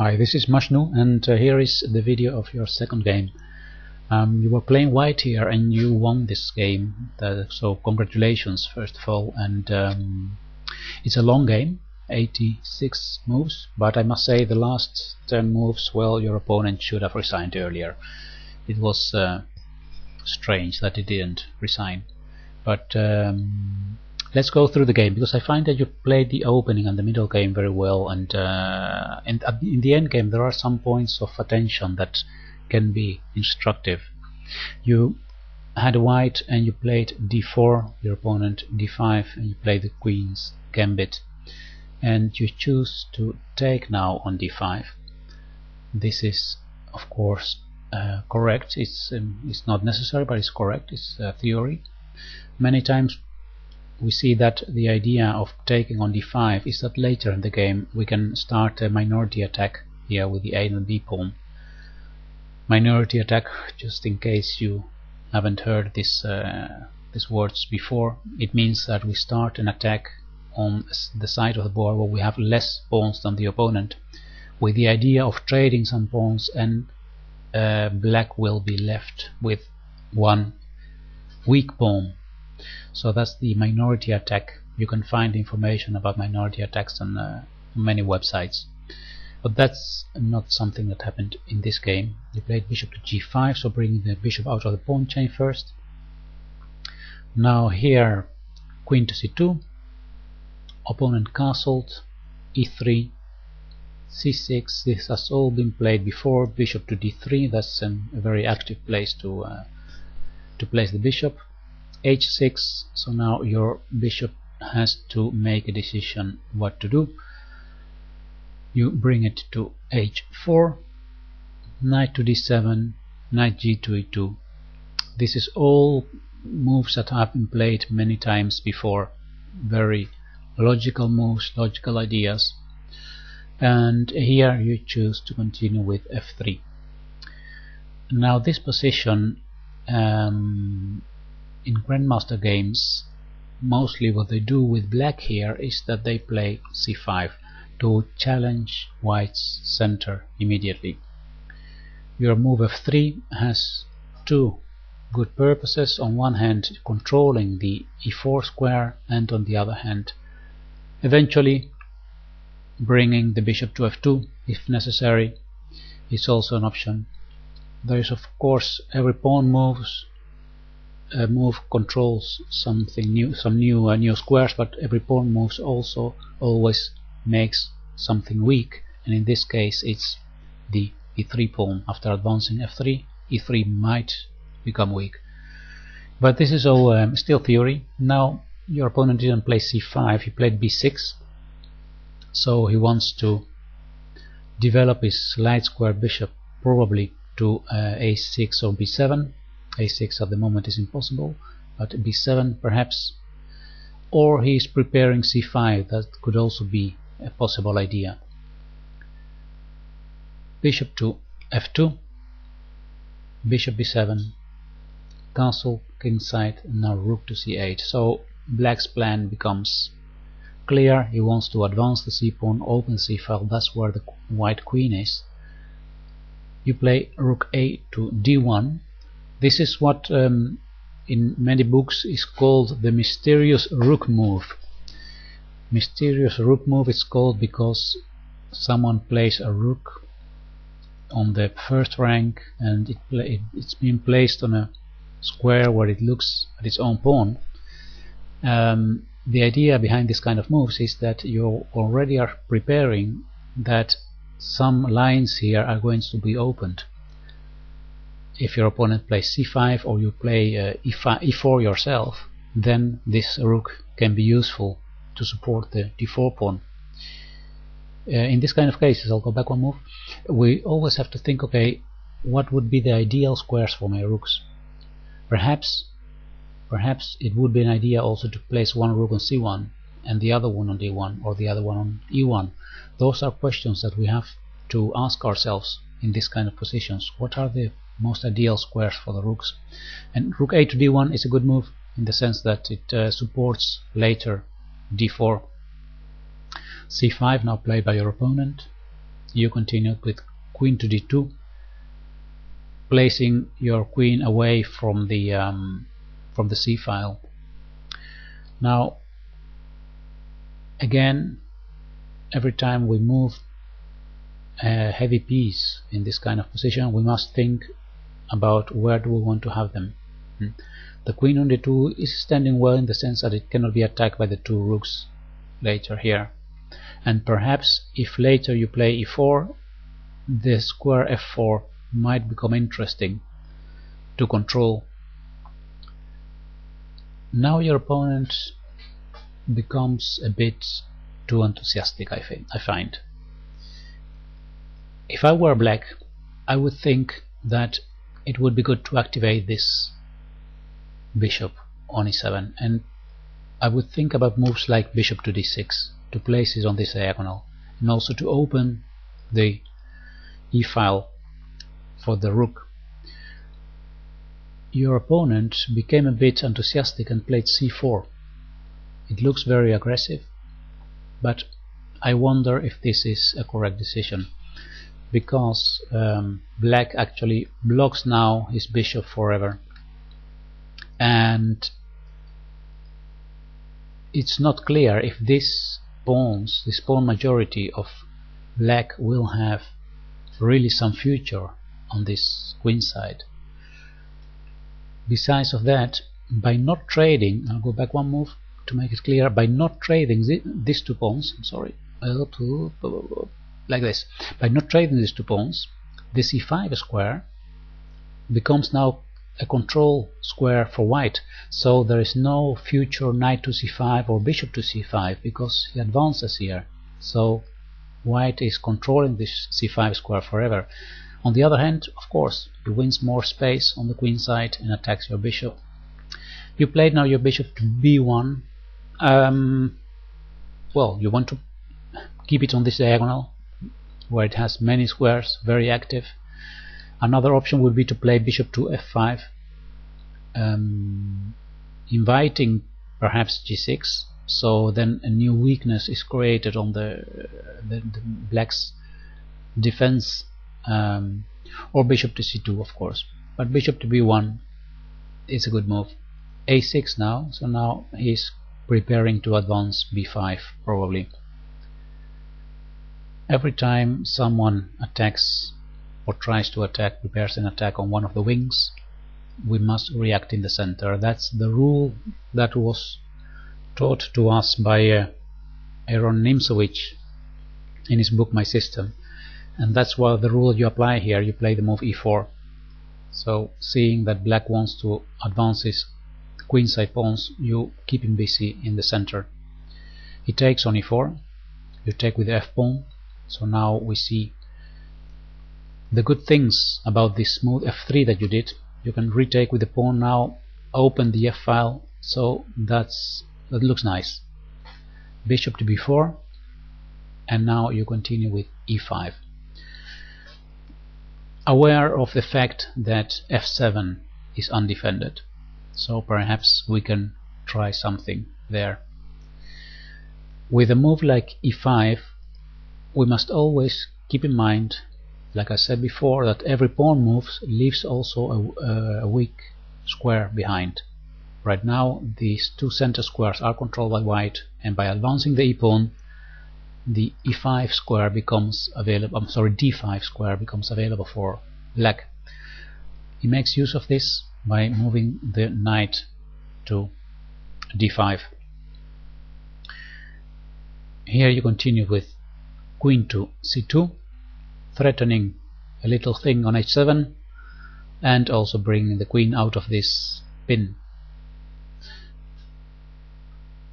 Hi, this is Mashnu, and here is the video of your second game. You were playing white here and you won this game, so congratulations first of all. And it's a long game, 86 moves, but I must say the last 10 moves, well, your opponent should have resigned earlier. It was strange that he didn't resign. But let's go through the game, because I find that you played the opening and the middle game very well, and in the end game there are some points of attention that can be instructive. You had white and you played d4, your opponent d5, and you played the queen's gambit, and you choose to take now on d5. This is of course correct. It's not necessary, but it's correct. It's theory. Many times we see that the idea of taking on d5 is that later in the game we can start a minority attack here with the a and b pawn. Minority attack, just in case you haven't heard these words before, it means that we start an attack on the side of the board where we have less pawns than the opponent, with the idea of trading some pawns, and black will be left with one weak pawn. So that's the minority attack. You can find information about minority attacks on many websites, but that's not something that happened in this game. You played bishop to g5, so bringing the bishop out of the pawn chain first. Now here queen to c2, opponent castled, e3, c6. This has all been played before. Bishop to d3, that's a very active place to place the bishop. h6, so now your bishop has to make a decision what to do. You bring it to h4, knight to d7, knight g to e2. This is all moves that have been played many times before. Very logical moves, logical ideas. And here you choose to continue with f3. Now this position, in Grandmaster games, mostly what they do with black here is that they play c5 to challenge white's center immediately. Your move f3 has two good purposes. On one hand, controlling the e4 square, and on the other hand, eventually bringing the bishop to f2 if necessary is also an option. There is of course every pawn move controls something new, some new squares, but every pawn moves also always makes something weak, and in this case it's the e3 pawn. After advancing f3, e3 might become weak, but this is all still theory. Now your opponent didn't play c5, he played b6, so he wants to develop his light square bishop probably to a6 or b7. a6 at the moment is impossible, but b7 perhaps, or he is preparing c5. That could also be a possible idea. Bishop to f2, bishop b7, castle, kingside, and now rook to c8. So black's plan becomes clear. He wants to advance the c-pawn, open c-file. That's where the white queen is. You play rook a to d1. This is what in many books is called the mysterious rook move. Mysterious rook move is called because someone plays a rook on the first rank, and it's been placed on a square where it looks at its own pawn. The idea behind this kind of moves is that you already are preparing that some lines here are going to be opened. If your opponent plays c5 or you play e4 yourself, then this rook can be useful to support the d4 pawn. In this kind of cases, I'll go back one move, we always have to think, okay, what would be the ideal squares for my rooks? Perhaps it would be an idea also to place one rook on c1 and the other one on d1, or the other one on e1. Those are questions that we have to ask ourselves in this kind of positions. What are the most ideal squares for the rooks? And rook a to d1 is a good move in the sense that it supports later d4. c5 now played by your opponent. you continued with queen to d2, placing your queen away from the c file. Now again, every time we move a heavy piece in this kind of position, we must think about where do we want to have them. The queen on d2 is standing well in the sense that it cannot be attacked by the two rooks later here, and perhaps if later you play e4, the square f4 might become interesting to control. Now your opponent becomes a bit too enthusiastic, I find. If I were black, I would think that it would be good to activate this bishop on e7, and I would think about moves like bishop to d6 to place it on this diagonal, and also to open the e file for the rook. Your opponent became a bit enthusiastic and played c4. It looks very aggressive, but I wonder if this is a correct decision, because black actually blocks now his bishop forever, and it's not clear if this pawn majority of black will have really some future on this queen side. Besides of that, by not trading, I'll go back one move to make it clear, by not trading these two pawns, I'm sorry, like this, by not trading these two pawns, the c5 square becomes now a control square for white, so there is no future knight to c5 or bishop to c5 because he advances here, so white is controlling this c5 square forever. On the other hand, of course, he wins more space on the queen side and attacks your bishop. You played now your bishop to b1. Well, you want to keep it on this diagonal where it has many squares, very active. Another option would be to play bishop to f5, inviting perhaps g6, so then a new weakness is created on the black's defense, or bishop to c2, of course, but bishop to b1 is a good move. a6 now, so now he's preparing to advance b5 probably. Every time someone attacks or tries to attack, prepares an attack on one of the wings, we must react in the center. That's the rule that was taught to us by Aaron Nimzowitsch in his book My System, and that's why the rule you apply here. You play the move e4. So seeing that black wants to advance his queenside pawns, you keep him busy in the center. He takes on e4, you take with the f pawn, so now we see the good things about this smooth f3 that you did. You can retake with the pawn now, open the f file, so that looks nice. Bishop to b4, and now you continue with e5. Aware of the fact that f7 is undefended, so perhaps we can try something there. With a move like e5, we must always keep in mind, like I said before, that every pawn moves leaves also a weak square behind. Right now these two center squares are controlled by white, and by advancing the e-pawn, the e5 square becomes available, d5 square becomes available for black. He makes use of this by moving the knight to d5. Here you continue with queen to c2, threatening a little thing on h7 and also bringing the queen out of this pin.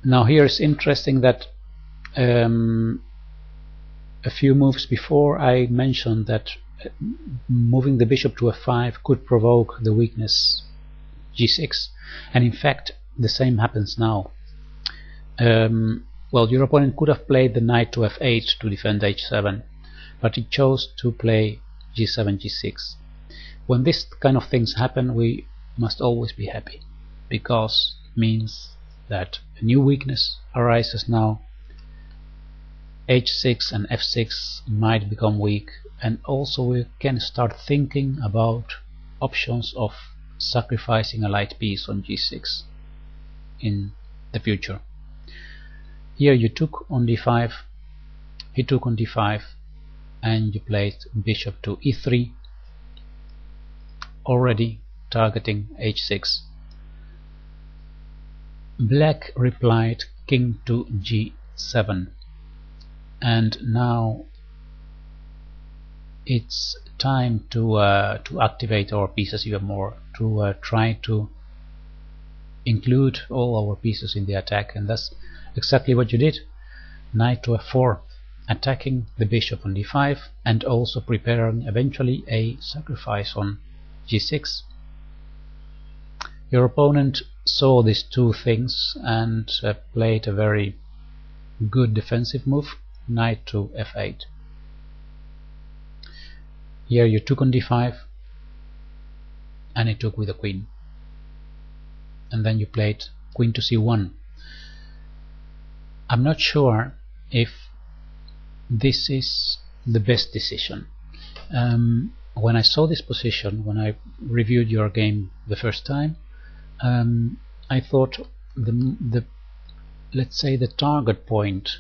Now here it's interesting that a few moves before I mentioned that moving the bishop to f5 could provoke the weakness g6, and in fact the same happens now. Well, your opponent could have played the knight to f8 to defend h7, but he chose to play g7, g6. When this kind of things happen, we must always be happy, because it means that a new weakness arises now, h6 and f6 might become weak, and also we can start thinking about options of sacrificing a light piece on g6 in the future. Here you took on d5, he took on d5, and you played bishop to e3, already targeting h6. Black replied king to g7, and now it's time to activate our pieces even more, to try to include all our pieces in the attack, and that's exactly what you did. Knight to f4, attacking the bishop on d5 and also preparing eventually a sacrifice on g6. Your opponent saw these two things and played a very good defensive move, knight to f8. Here you took on d5 and he took with the queen, and then you played queen to c1. I'm not sure if this is the best decision. When I saw this position, when I reviewed your game the first time, I thought let's say the target point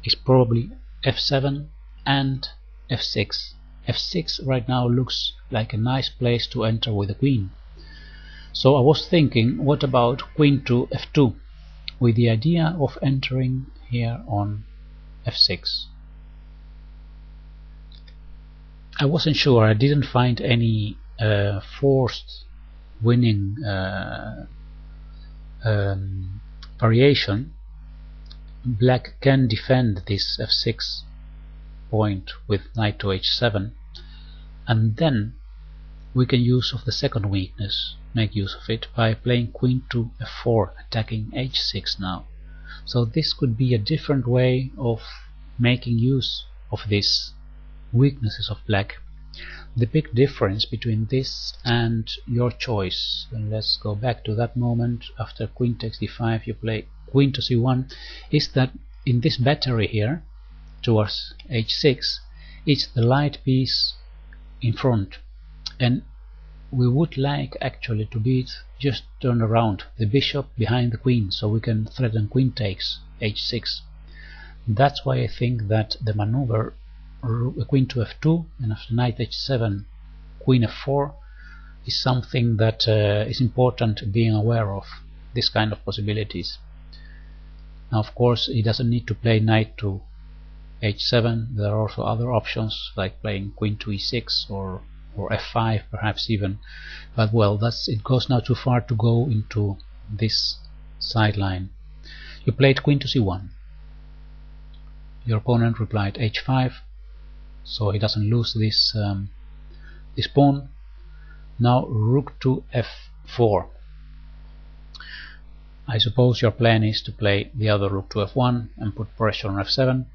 is probably f7 and f6. f6 right now looks like a nice place to enter with the queen. So I was thinking, what about queen to f2, with the idea of entering here on f6. I wasn't sure, I didn't find any forced winning variation. Black can defend this f6 point with knight to h7, and then we can use of the second weakness, make use of it by playing queen to f4, attacking h6 now. So this could be a different way of making use of these weaknesses of black. The big difference between this and your choice, and let's go back to that moment, after queen takes d5 you play queen to c1, is that in this battery here towards h6 it's the light piece in front, and we would like actually to be just turn around the bishop behind the queen, so we can threaten queen takes h6. That's why I think that the maneuver queen to f2 and after knight h7 queen f4 is something that is important being aware of, this kind of possibilities. Now of course he doesn't need to play knight to h7, there are also other options like playing queen to e6 or f5 perhaps even, but well, it goes now too far to go into this sideline. You played queen to c1, your opponent replied h5, so he doesn't lose this this pawn. Now rook to f4. I suppose your plan is to play the other rook to f1 and put pressure on f7.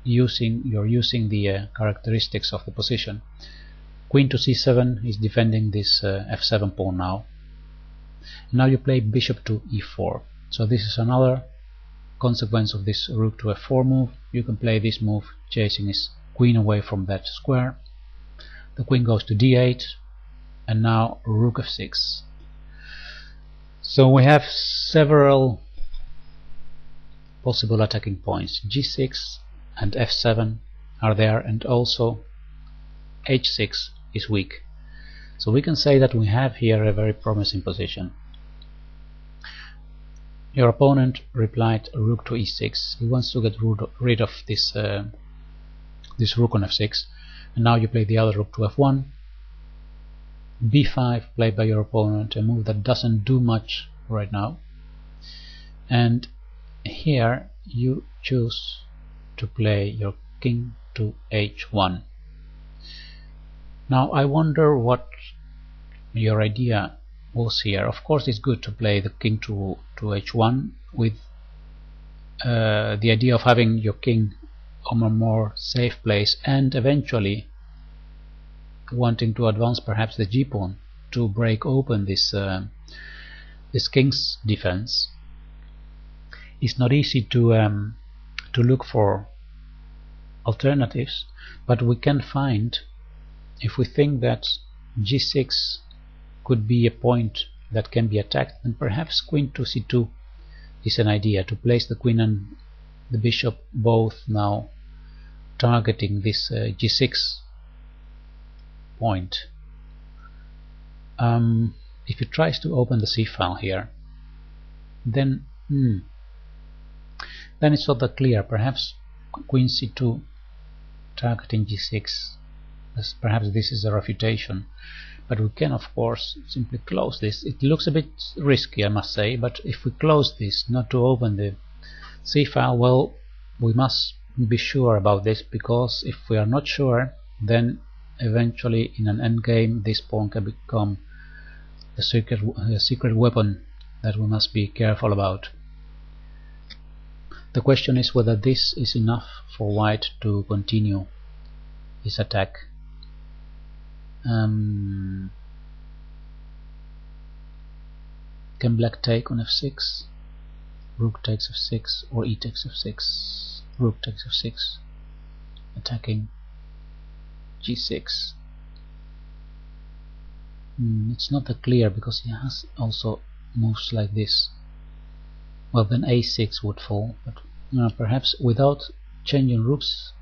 You're using the characteristics of the position. Queen to c7 is defending this f7 pawn now. Now you play bishop to e4. So this is another consequence of this rook to f4 move. You can play this move chasing his queen away from that square. The queen goes to d8 and now rook f6. So we have several possible attacking points. g6 and f7 are there, and also h6 is weak. So we can say that we have here a very promising position. Your opponent replied rook to e6. He wants to get rid of this this rook on f6, and now you play the other rook to f1. b5 played by your opponent, a move that doesn't do much right now, and here you choose to play your king to h1. Now I wonder what your idea was here. Of course it's good to play the king to h1 with the idea of having your king on a more safe place, and eventually wanting to advance perhaps the g-pawn to break open this this king's defense. It's not easy to to look for alternatives, but we can find, if we think that g6 could be a point that can be attacked, then perhaps queen to c2 is an idea, to place the queen and the bishop both now targeting this g6 point. If he tries to open the c-file here, then it's not that clear. Perhaps queen c2 targeting g6, perhaps this is a refutation, but we can of course simply close this. It looks a bit risky, I must say, but if we close this not to open the c-file, well, we must be sure about this, because if we are not sure, then eventually in an endgame this pawn can become a secret weapon that we must be careful about. The question is whether this is enough for white to continue his attack. Can black take on f6? Rook takes f6 or e takes f6? Rook takes f6, attacking g6. It's not that clear, because he has also moves like this. Well, then a6 would fall, but perhaps without changing rooks,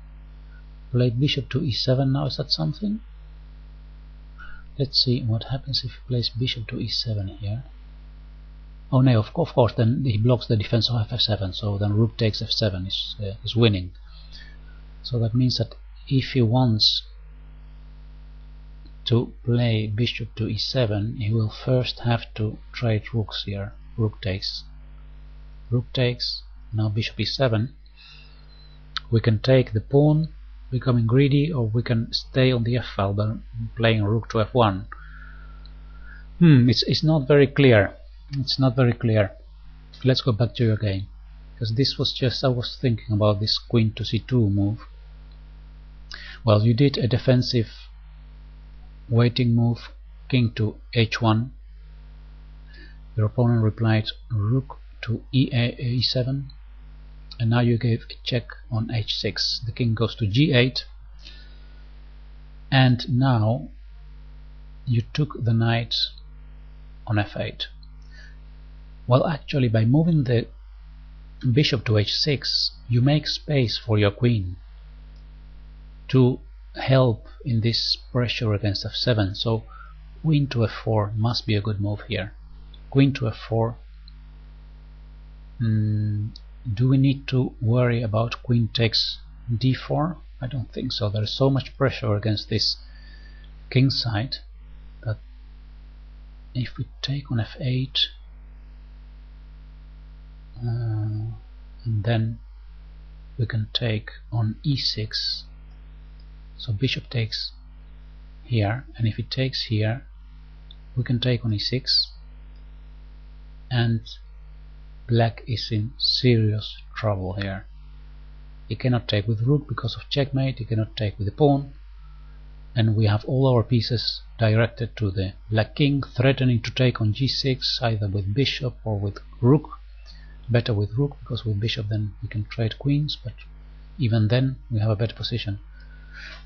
played bishop to e7 now. Is that something? Let's see what happens if he plays bishop to e7 here. Oh no, of course, then he blocks the defense of f7, so then rook takes f7 is winning. So that means that if he wants to play bishop to e7, he will first have to trade rooks here. Rook takes, now bishop e7. We can take the pawn, becoming greedy, or we can stay on the f-file by playing rook to f1. It's not very clear. It's not very clear. Let's go back to your game, because this was just, I was thinking about this queen to c2 move. Well, you did a defensive waiting move, king to h1. Your opponent replied rook to e7, and now you gave a check on h6. The king goes to g8, and now you took the knight on f8. Well, actually, by moving the bishop to h6, you make space for your queen to help in this pressure against f7. So queen to f4 must be a good move here. Queen to f4. Do we need to worry about queen takes d4? I don't think so. There is so much pressure against this kingside that if we take on f8, and then we can take on e6. So bishop takes here, and if it takes here, we can take on e6, and black is in serious trouble here. He cannot take with rook because of checkmate, he cannot take with the pawn, and we have all our pieces directed to the black king, threatening to take on g6 either with bishop or with rook. Better with rook, because with bishop then we can trade queens, but even then we have a better position.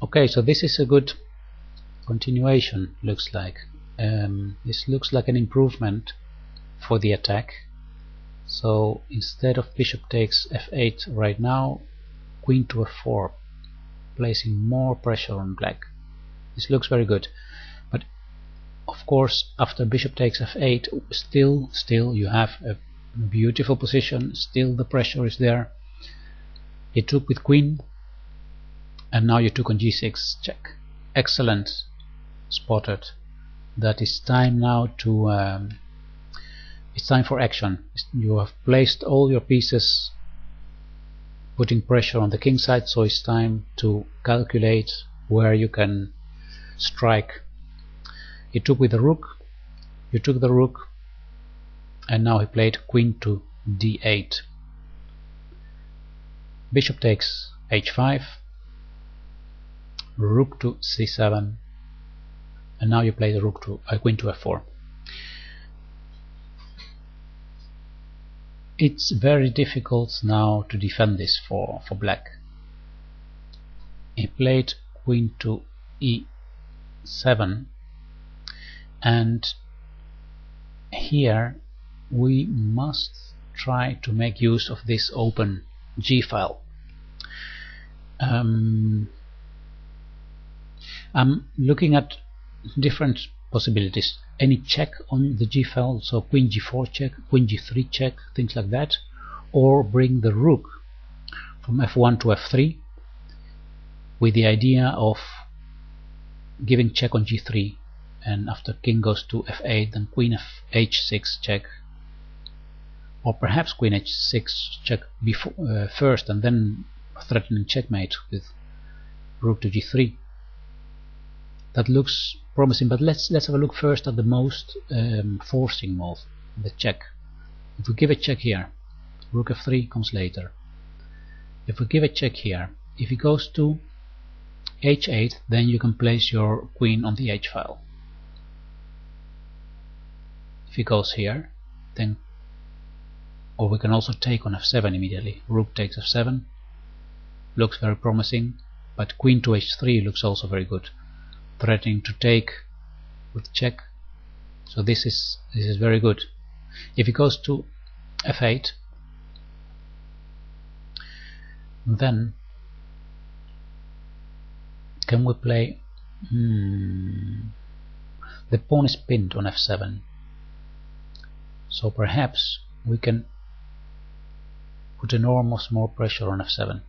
Okay, so this is a good continuation, looks like. This looks like an improvement for the attack. So instead of bishop takes f8 right now, queen to f4, placing more pressure on black. This looks very good, but of course after bishop takes f8, still you have a beautiful position. Still the pressure is there. He took with queen, and now you took on g6, check. Excellent, spotted. That is time now to it's time for action. You have placed all your pieces, putting pressure on the king side, so it's time to calculate where you can strike. He took with the rook, you took the rook, and now he played queen to d8. Bishop takes h5, rook to c7, and now you play the rook to queen to f4. It's very difficult now to defend this for black. He played queen to e7, and here we must try to make use of this open G file. I'm looking at different possibilities. Any check on the G file, so queen G4 check, queen G3 check, things like that, or bring the rook from F1 to F3 with the idea of giving check on G3, and after king goes to F8 then queen H6 check, or perhaps queen H6 check before first and then threatening checkmate with rook to G3. That looks promising, but let's have a look first at the most forcing move, the check. If we give a check here, rook F3 comes later. If we give a check here, if he goes to H8, then you can place your queen on the H file. If he goes here, then, or we can also take on F7 immediately. Rook takes F7, looks very promising, but queen to H3 looks also very good, threatening to take with check. So this is very good. If he goes to F8, then can we play the pawn is pinned on F7, so perhaps we can put enormous more pressure on F7,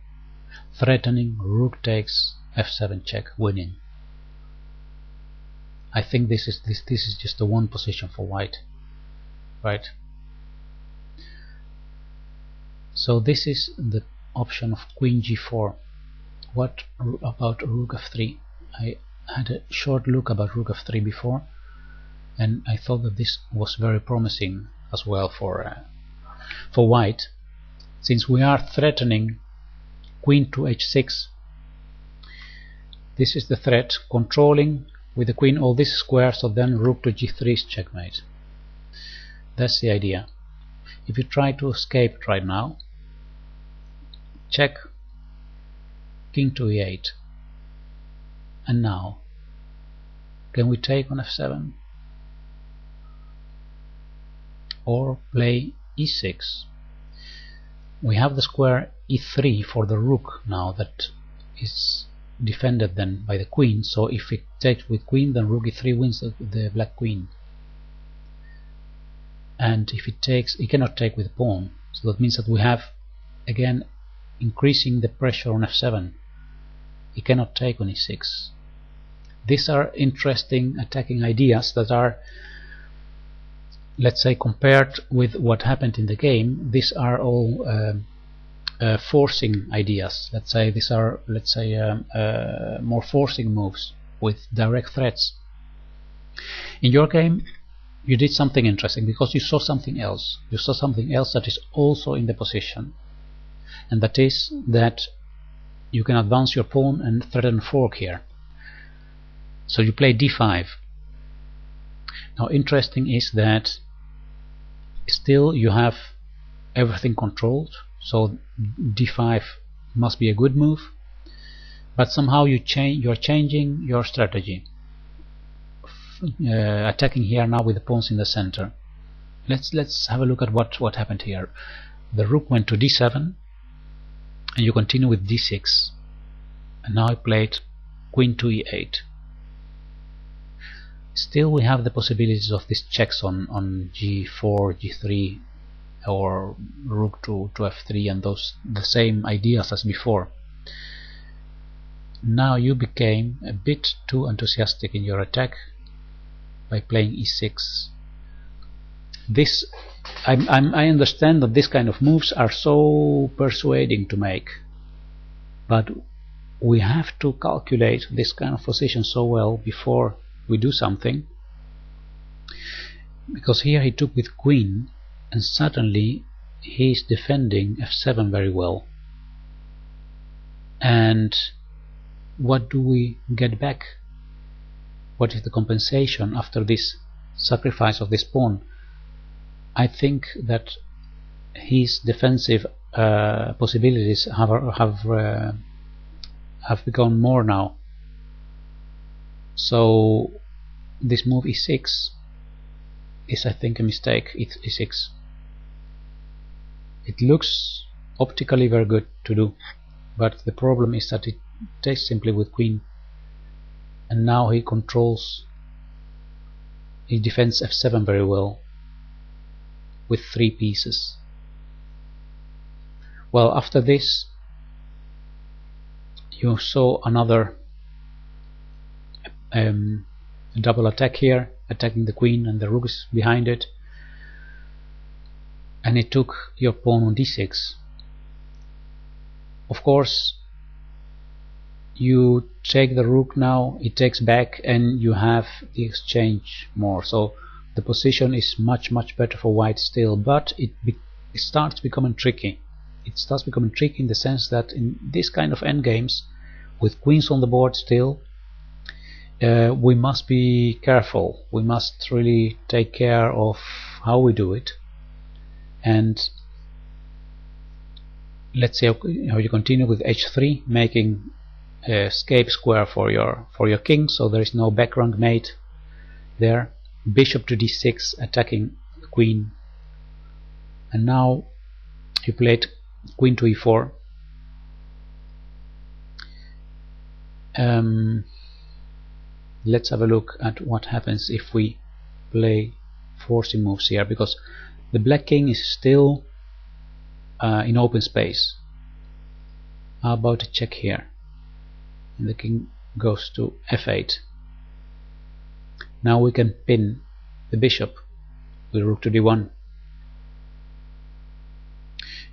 threatening rook takes F7 check, winning. I think this is just the one position for white, right? So this is the option of queen G4. What about rook F3? I had a short look about rook F3 before, and I thought that this was very promising as well for white, since we are threatening queen to H6. This is the threat, controlling with the queen all this square, so then rook to G3 is checkmate. That's the idea. If you try to escape it right now, check, king to E8, and now can we take on F7 or play E6? We have the square E3 for the rook now that is defended then by the queen, so if it takes with queen, then rook E3 wins the black queen, and if it takes, it cannot take with the pawn, so that means that we have again increasing the pressure on F7. He cannot take on E6. These are interesting attacking ideas that are, let's say, compared with what happened in the game, these are all forcing ideas. Let's say these are, more forcing moves with direct threats. In your game you did something interesting because you saw something else. You saw something else that is also in the position, and that is that you can advance your pawn and threaten fork here. So you play D5. Now interesting is that still you have everything controlled, so D5 must be a good move, but somehow you're changing your strategy, attacking here now with the pawns in the center. Let's have a look at what happened here. The rook went to D7 and you continue with D6, and now I played queen to E8. Still we have the possibilities of these checks on G4, G3, or rook to F3, and those the same ideas as before. Now you became a bit too enthusiastic in your attack by playing E6. This I understand that this kind of moves are so persuading to make, but we have to calculate this kind of position so well before we do something, because here he took with queen and suddenly he is defending F7 very well, and what do we get back? What is the compensation after this sacrifice of this pawn? I think that his defensive possibilities have become more now. So this move e6 is, I think, a mistake. It's e6. It looks optically very good to do, but the problem is that it takes simply with queen, and now he defends f7 very well with 3 pieces. Well, after this you saw another double attack here, attacking the queen, and the rook is behind it, and it took your pawn on d6. Of course, you take the rook now, it takes back, and you have the exchange more, so the position is much better for white still, but it starts becoming tricky. It starts becoming tricky in the sense that in this kind of endgames, with queens on the board still, we must be careful. We must really take care of how we do it. And let's see how you continue with h3, making a escape square for your king, so there is no back rank mate there. Bishop to d6, attacking the queen, and now you played queen to e4. Let's have a look at what happens if we play forcing moves here, because the black king is still in open space. How about a check here? And the king goes to f8. Now we can pin the bishop with rook to d1.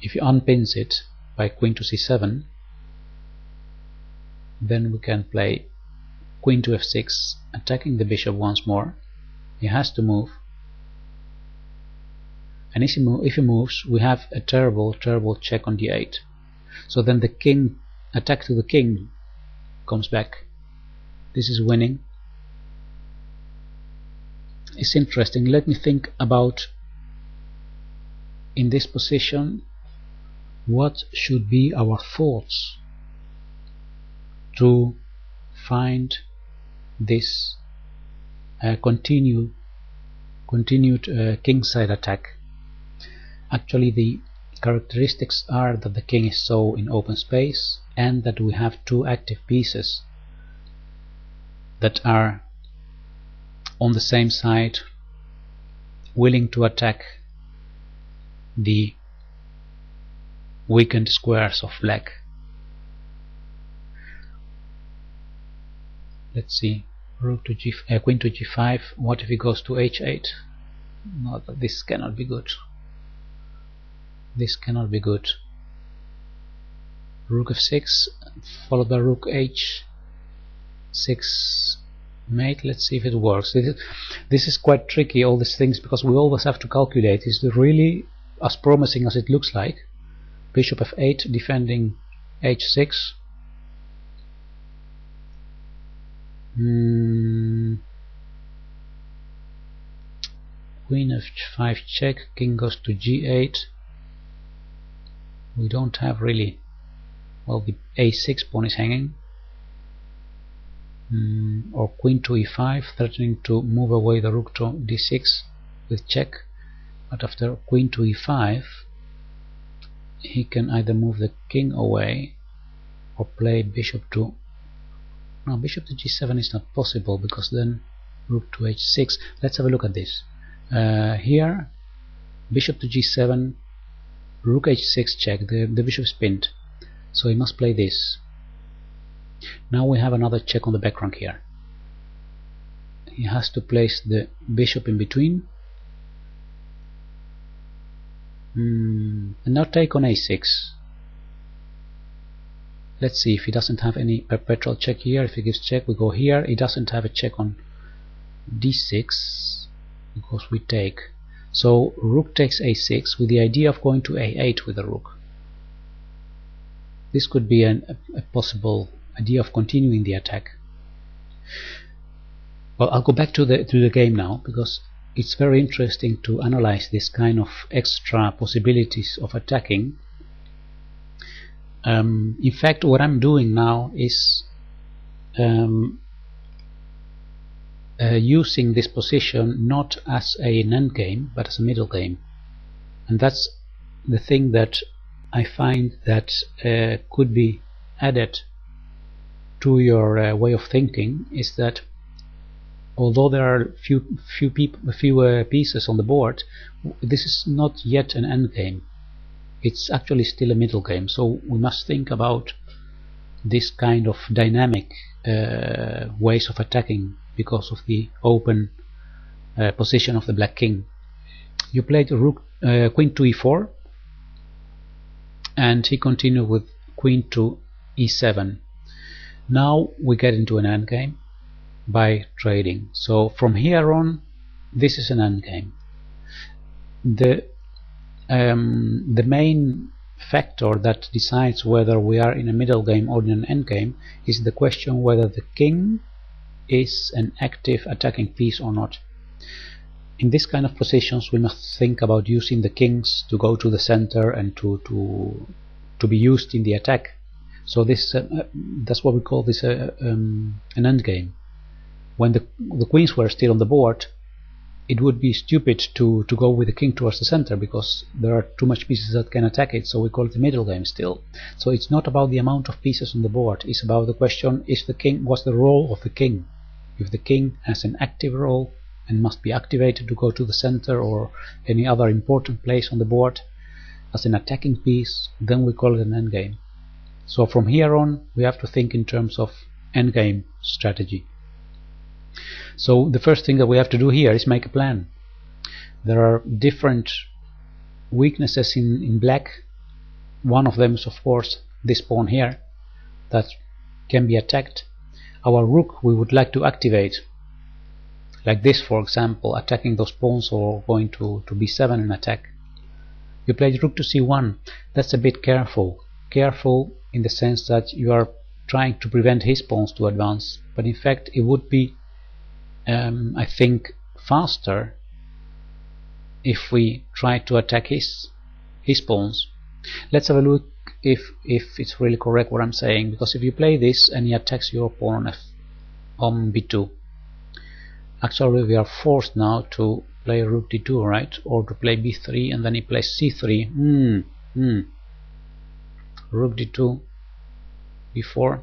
If you unpins it by queen to c7, then we can play queen to f6, attacking the bishop once more. He has to move, and if he moves, we have a terrible check on d8. So then the king attack to the king comes back. This is winning. It's interesting. Let me think about, in this position, what should be our thoughts to find this continued kingside attack. Actually, the characteristics are that the king is so in open space, and that we have 2 active pieces that are on the same side, willing to attack the weakened squares of black. Let's see, rook to queen to g5. What if he goes to h8? No, this cannot be good. This cannot be good. Rook f6 followed by rook h6 mate. Let's see if it works. This is quite tricky, all these things, because we always have to calculate, is it really as promising as it looks like? Bishop f8 defending h6. Queen f5 check, king goes to g8. We don't have really, well, the a6 pawn is hanging. Or queen to e5, threatening to move away the rook to d6 with check. But after queen to e5, he can either move the king away or play bishop to, no, bishop to g7 is not possible, because then rook to h6. Let's have a look at this. Here, bishop to g7, rook h6 check, the bishop is pinned, so he must play this. Now we have another check on the back rank here. He has to place the bishop in between, and now take on a6. Let's see if he doesn't have any perpetual check here. If he gives check, we go here. He doesn't have a check on d6 because we take. So rook takes a6 with the idea of going to a8 with the rook. This could be a possible idea of continuing the attack. Well, I'll go back to the game now, because it's very interesting to analyze this kind of extra possibilities of attacking. In fact, what I'm doing now is using this position not as an endgame but as a middle game, and that's the thing that I find that could be added to your way of thinking, is that although there are few pieces on the board, this is not yet an endgame. It's actually still a middle game, so we must think about this kind of dynamic ways of attacking because of the open position of the black king. You played rook, queen to e4, and he continued with queen to e7. Now we get into an endgame by trading. So from here on, this is an endgame. The main factor that decides whether we are in a middle game or in an endgame is the question whether the king is an active attacking piece or not. In this kind of positions, we must think about using the kings to go to the center and to be used in the attack. So this that's what we call this an endgame. When the queens were still on the board, it would be stupid to go with the king towards the center because there are too much pieces that can attack it, so we call it a middle game still. So it's not about the amount of pieces on the board, it's about the question, what's the role of the king? If the king has an active role and must be activated to go to the center or any other important place on the board as an attacking piece, then we call it an endgame. So from here on, we have to think in terms of endgame strategy. So the first thing that we have to do here is make a plan. There are different weaknesses in black. One of them is of course this pawn here that can be attacked. Our rook we would like to activate, like this for example, attacking those pawns or going to b7 and attack. You played rook to c1. That's a bit careful in the sense that you are trying to prevent his pawns to advance, but in fact it would be I think faster if we try to attack his pawns. Let's have a look if it's really correct what I'm saying, because if you play this and he attacks your pawn on b2, actually we are forced now to play rook d2, right, or to play b3 and then he plays c3. Rook d2, b4.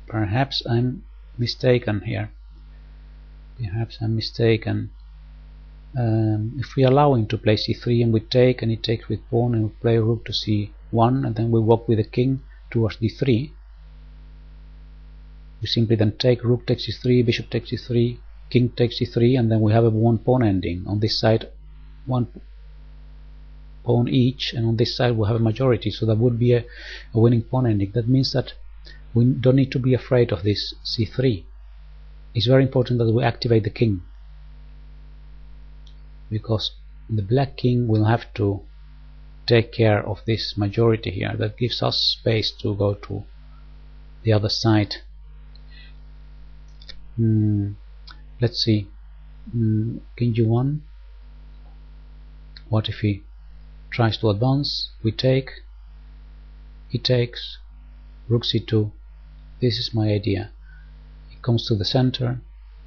Perhaps I'm mistaken here. Perhaps I'm mistaken. If we allow him to play c3 and we take, and he takes with pawn, and we play rook to c1, and then we walk with the king towards d3, we simply then take rook takes c3, bishop takes c3, king takes c3, and then we have a one pawn ending. On this side, one pawn each, and on this side we have a majority, so that would be a winning pawn ending. That means that we don't need to be afraid of this c3. It's very important that we activate the king, because the black king will have to take care of this majority here. That gives us space to go to the other side. Let's see. King g1. What if he tries to advance? We take. He takes. Rook c2. This is my idea. He comes to the center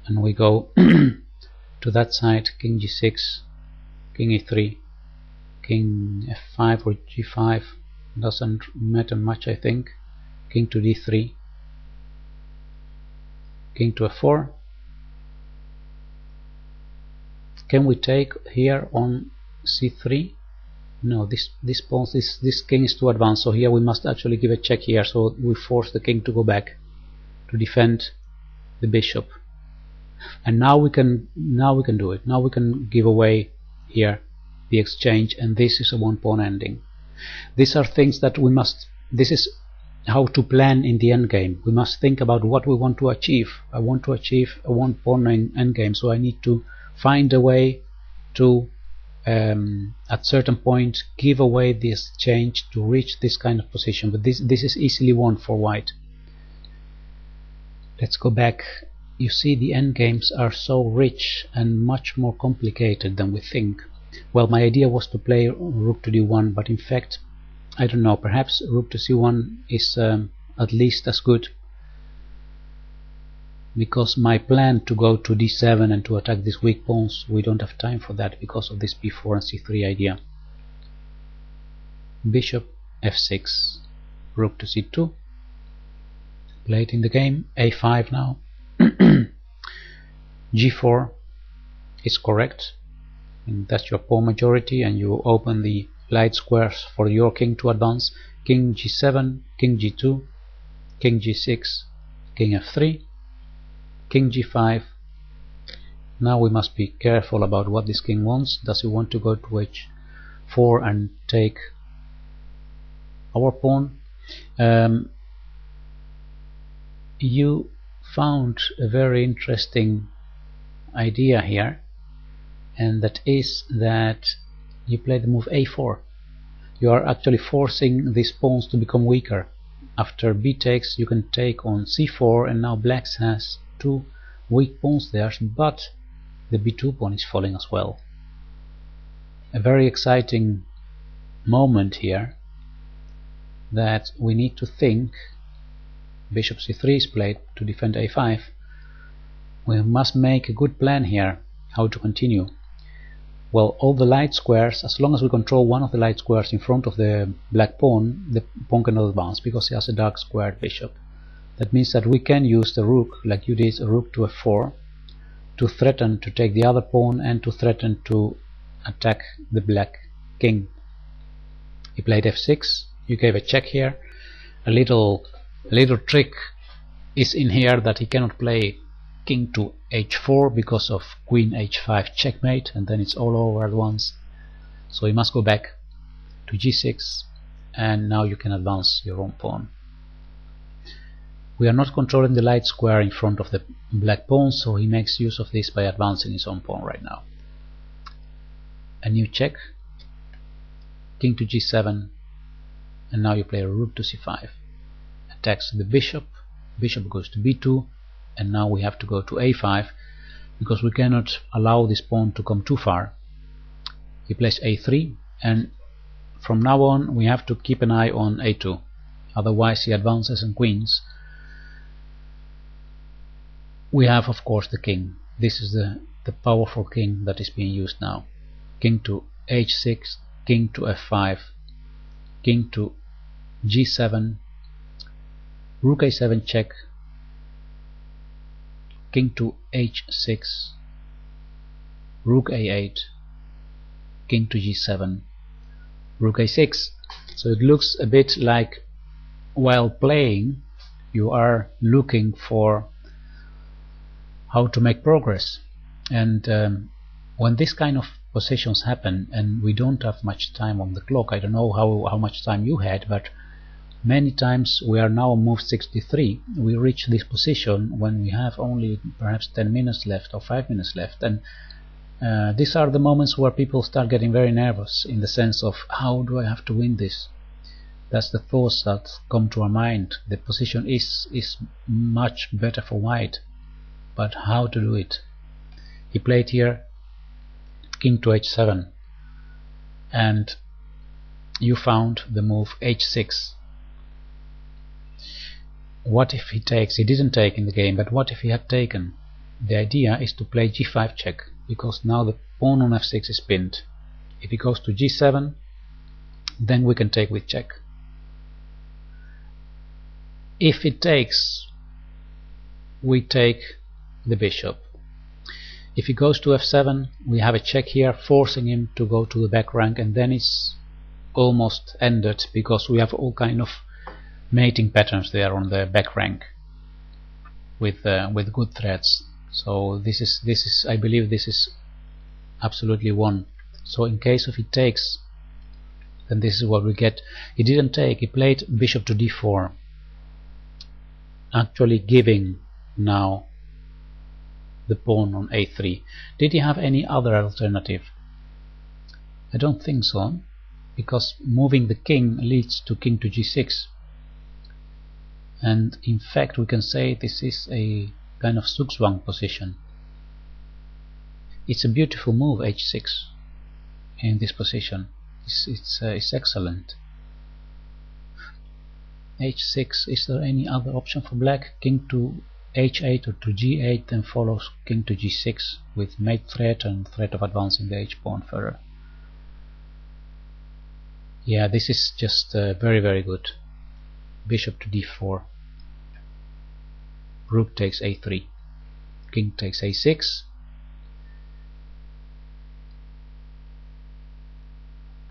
and we go to that side. King g6, king e3, king f5 or g5, doesn't matter much I think. King to d3, king to f4. Can we take here on c3? No, this king is too advanced, so here we must actually give a check here, so we force the king to go back to defend the bishop. And now we can do it. Now we can give away here the exchange, and this is a one pawn ending. These are things that we must, this is how to plan in the endgame. We must think about what we want to achieve. I want to achieve a one pawn endgame, so I need to find a way to at certain point give away this exchange to reach this kind of position. But this is easily won for white. Let's go back you see, the endgames are so rich and much more complicated than we think. Well, my idea was to play rook to d1, but in fact, I don't know, perhaps rook to c1 is at least as good, because my plan to go to d7 and to attack these weak pawns, we don't have time for that because of this b4 and c3 idea. Bishop f6, rook to c2, late in the game, a5 now. g4 is correct, and that's your pawn majority, and you open the light squares for your king to advance. King g7, king g2, king g6, king f3, king g5. Now we must be careful about what this king wants. Does he want to go to h4 and take our pawn? You found a very interesting idea here, and that is that you play the move a4. You are actually forcing these pawns to become weaker. After b takes, you can take on c4, and now black has two weak pawns there, but the b2 pawn is falling as well. A very exciting moment here that we need to think. Bishop c3 is played to defend a5. We must make a good plan here, how to continue. Well, all the light squares, as long as we control one of the light squares in front of the black pawn, the pawn cannot advance because he has a dark squared bishop. That means that we can use the rook, like you did, rook to f4, to threaten to take the other pawn and to threaten to attack the black king. He played f6, you gave a check here. A little trick is in here that he cannot play king to h4 because of queen h5 checkmate, and then it's all over at once. So he must go back to g6, and now you can advance your own pawn. We are not controlling the light square in front of the black pawn, so he makes use of this by advancing his own pawn right now. A new check, king to g7, and now you play rook to c5. Attacks the bishop, bishop goes to b2, and now we have to go to a5 because we cannot allow this pawn to come too far. He plays a3, and from now on we have to keep an eye on a2, otherwise he advances and queens. We have, of course, the king. This is the powerful king that is being used now. King to h6, king to f5, king to g7, rook a7 check, king to h6, rook a8, king to g7, rook a6. So it looks a bit like while playing you are looking for how to make progress, and when this kind of positions happen and we don't have much time on the clock, I don't know how much time you had, but many times we are now on move 63, we reach this position when we have only perhaps 10 minutes left or 5 minutes left, and these are the moments where people start getting very nervous, in the sense of how do I have to win this. That's the thoughts that come to our mind. The position is much better for white, but how to do it? He played here king to h7, and you found the move h6. What if he takes? He didn't take in the game, but what if he had taken? The idea is to play g5 check, because now the pawn on f6 is pinned. If he goes to g7, then we can take with check. If it takes, we take the bishop. If he goes to f7, we have a check here, forcing him to go to the back rank, and then it's almost ended because we have all kind of mating patterns there on the back rank with good threats. So this is I believe this is absolutely won. So in case of he takes, then this is what we get. He didn't take, he played bishop to d4, actually giving now the pawn on a3. Did he have any other alternative? I don't think so, because moving the king leads to king to g6, and in fact we can say this is a kind of zugzwang position. It's a beautiful move, h6 in this position. It's excellent. h6. Is there any other option for black? King to h8 or to g8, then follows king to g6 with mate threat and threat of advancing the h-pawn further. Yeah, this is just very, very good. Bishop to d4. Rook takes a3. King takes a6.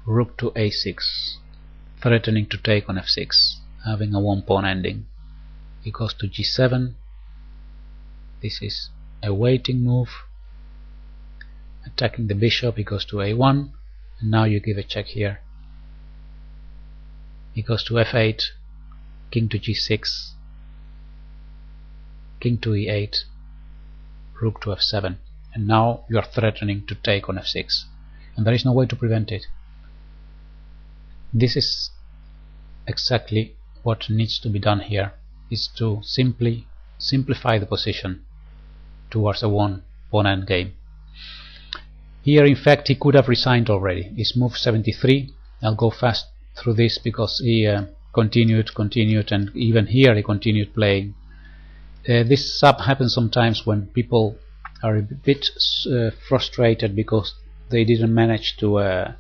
Rook to a6, threatening to take on f6, having a one-pawn ending. He goes to g7. This is a waiting move, attacking the bishop. He goes to a1, and now you give a check here. He goes to f8, king to g6, king to e8, rook to f7, and now you are threatening to take on f6, and there is no way to prevent it. This is exactly what needs to be done here, is to simply simplify the position towards a one-pawn endgame. Here in fact he could have resigned already. It's move 73. I'll go fast through this because he continued, and even here he continued playing. This happens sometimes when people are a bit frustrated because they didn't manage to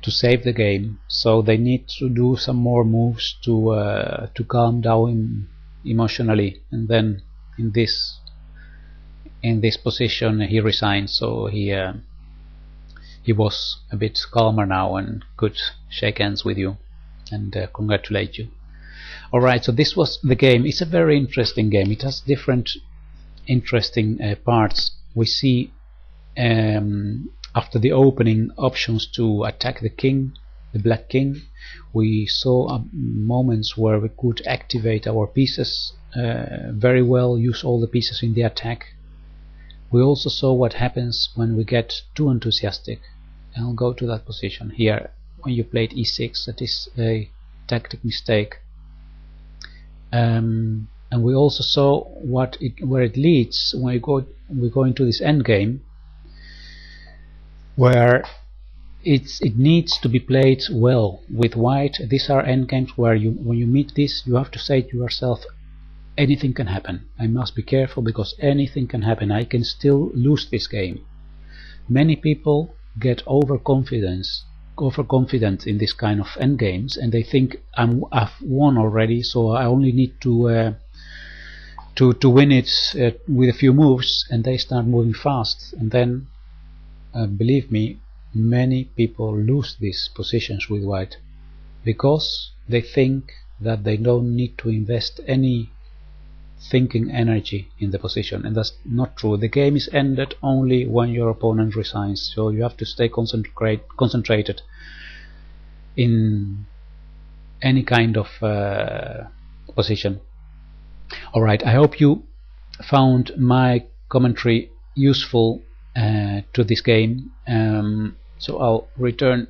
save the game, so they need to do some more moves to calm down emotionally, and then in this position he resigned, so he was a bit calmer now and could shake hands with you and congratulate you. Alright, so this was the game. It's a very interesting game. It has different interesting parts. We see after the opening options to attack the king, the black king. We saw moments where we could activate our pieces very well, use all the pieces in the attack. We also saw what happens when we get too enthusiastic. I'll go to that position here. When you played e6, that is a tactic mistake. And we also saw where it leads when we go into this endgame, where it needs to be played well with white. These are endgames where when you meet this, you have to say to yourself, anything can happen. I must be careful because anything can happen. I can still lose this game. Many people get overconfident in this kind of endgames, and they think I've won already, so I only need to win it with a few moves, and they start moving fast, and then believe me, many people lose these positions with white because they think that they don't need to invest any thinking energy in the position, and that's not true. The game is ended only when your opponent resigns, so you have to stay concentrated in any kind of position. Alright, I hope you found my commentary useful to this game. So I'll return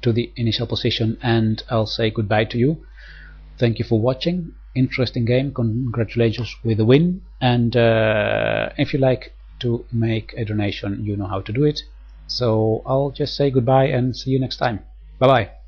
to the initial position and I'll say goodbye to you. Thank you for watching. Interesting game. Congratulations with the win, and if you like to make a donation, you know how to do it. So I'll just say goodbye and see you next time. Bye bye.